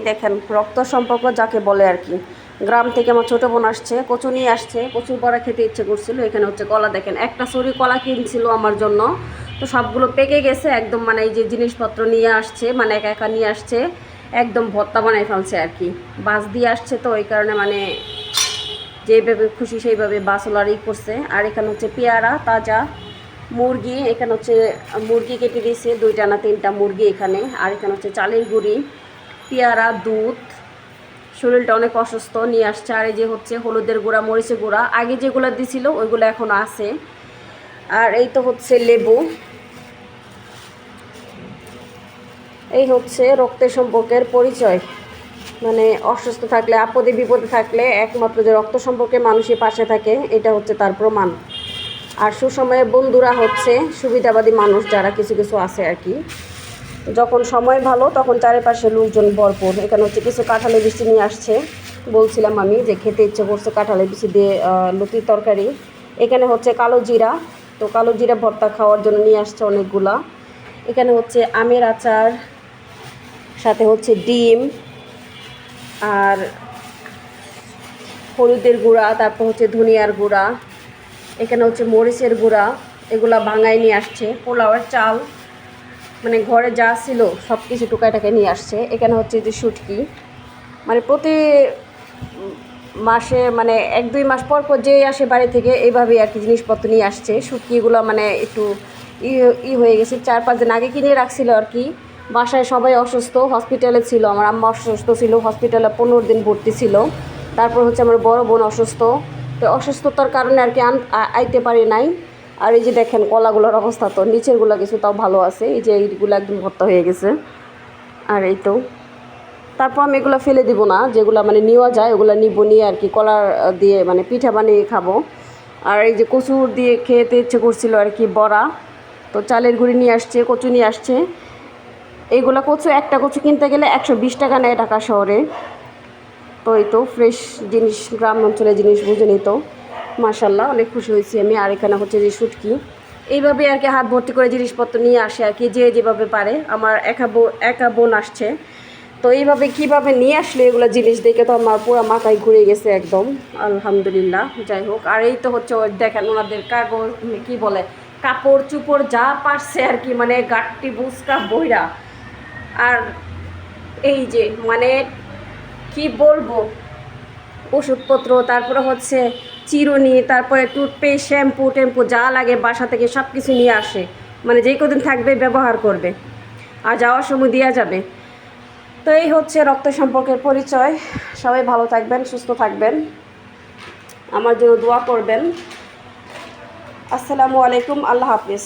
এই দেখেন রক্ত সম্পর্ক যাকে বলে আর কি। গ্রাম থেকে আমার ছোটো বোন আসছে, কচু নিয়ে আসছে, কচুর বড়া খেতে ইচ্ছে করছিল। এখানে হচ্ছে কলা, দেখেন একটা সরি কলা কিনছিল আমার জন্য, তো সবগুলো পেকে গেছে একদম। মানে এই যে জিনিসপত্র নিয়ে আসছে, মানে একা একা নিয়ে আসছে, একদম ভর্তা বানাই ফেলছে আর কি। বাস দিয়ে আসছে তো ওই কারণে মানে যেভাবে খুশি সেইভাবে বাসওয়ালারই করছে। আর এখানে হচ্ছে পেয়ারা, তাজা মুরগি, এখানে হচ্ছে মুরগি কেটে দিয়েছে 2টা না 3টা মুরগি এখানে। আর এখানে হচ্ছে চালের গুঁড়ি, পেয়ারা, দুধ। শরীরটা অনেক অসুস্থ, নিয়ে আসছে। আর এই যে হচ্ছে হলুদের গুঁড়া, মরিচের গুঁড়া, আগে যেগুলো দিছিল ওইগুলো এখনও আছে। আর এই তো হচ্ছে লেবু। এই হচ্ছে রক্তের সম্পর্কের পরিচয়। মানে অসুস্থ থাকলে, আপদে বিপদে থাকলে একমাত্র যে রক্ত সম্পর্কে মানুষের পাশে থাকে, এটা হচ্ছে তার প্রমাণ। আর সুসময়ে বন্ধুরা হচ্ছে সুবিধাবাদী মানুষ, যারা কিছু কিছু আছে আর কি। যখন সময় ভালো তখন চারিপাশে লোকজন ভরপুর। এখানে হচ্ছে কিছু কাঁঠালের বিচি নিয়ে আসছে, বলছিলাম আমি যে খেতে ইচ্ছে করছে কাঁঠালের বিচি দিয়ে লতির তরকারি। এখানে হচ্ছে কালো জিরা, তো কালো জিরা ভর্তা খাওয়ার জন্য নিয়ে আসছে অনেকগুলা। এখানে হচ্ছে আমের আচার, সাথে হচ্ছে ডিম আর হলুদের গুঁড়া, তারপর হচ্ছে ধনিয়ার গুঁড়া, এখানে হচ্ছে মরিচের গুঁড়া, এগুলা ভাঙায় নিয়ে আসছে। পোলাওয়ের চাল, মানে ঘরে যা ছিল সব কিছু টুকাটাকে নিয়ে আসছে। এখানে হচ্ছে যে শুটকি, মানে প্রতি মাসে মানে 1-2 মাস পর পর যেই আসে বাড়ি থেকে এইভাবেই আর কি জিনিসপত্র নিয়ে আসছে। শুটকিগুলো মানে একটু হয়ে গেছে, 4-5 দিন আগে কিনে রাখছিল আর কি। বাসায় সবাই অসুস্থ, হসপিটালে ছিল, আমার আম্মা অসুস্থ ছিল, হসপিটালে 15 দিন ভর্তি ছিল। তারপর হচ্ছে আমার বড় বোন অসুস্থ, তো অসুস্থতার কারণে আর কি আইতে পারি নাই। আর এই যে দেখেন কলাগুলোর অবস্থা, তো নিচেরগুলো কিছু তাও ভালো আছে, এই যে এইগুলো একদম ভর্তা হয়ে গেছে। আর এই তো তারপর আমি এগুলো ফেলে দিব না, যেগুলো মানে নেওয়া যায় ওগুলো নিব, নিয়ে আর কি কলার দিয়ে মানে পিঠা বানিয়ে খাবো। আর এই যে কচুর দিয়ে খেতে ইচ্ছে করছিল আর কি বড়া, তো চালের গুঁড়ি নিয়ে আসছে, কচু নিয়ে আসছে। এইগুলো কচু, একটা কচু কিনতে গেলে 120 টাকা নেয় ঢাকা শহরে। তো এই তো ফ্রেশ জিনিস, গ্রাম অঞ্চলের জিনিস বুঝে নিত। মাশাল্লাহ অনেক খুশি হয়েছি আমি। আর এখানে হচ্ছে যে শুটকি, এইভাবে আর কি হাত ভর্তি করে জিনিসপত্র নিয়ে আসে আর কি, যে যেভাবে পারে। আমার একা বোন আসছে, তো এইভাবে কীভাবে নিয়ে আসলে এগুলো জিনিস দেখে তো আমার পুরো মাথায় ঘুরে গেছে একদম। আলহামদুলিল্লাহ, যাই হোক। আর এই তো হচ্ছে দেখেন ওনাদের কাগজ কী বলে, কাপড় চুপড় যা পারছে আর কি, মানে গাঁটটি বুসকা বইরা। আর এই যে মানে কি বলবো, ওষুধপত্র, তারপরে হচ্ছে চিরুনি, তারপরে টুথপেস্ট, শ্যাম্পু টেম্পু যা লাগে বাসা থেকে সব কিছু নিয়ে আসে। মানে যেই কদিন থাকবে ব্যবহার করবে, আর যাওয়ার সময় দেওয়া যাবে। তো এই হচ্ছে রক্ত সম্পর্কের পরিচয়। সবাই ভালো থাকবেন, সুস্থ থাকবেন, আমার জন্য দোয়া করবেন। আসসালামু আলাইকুম, আল্লাহ হাফিজ।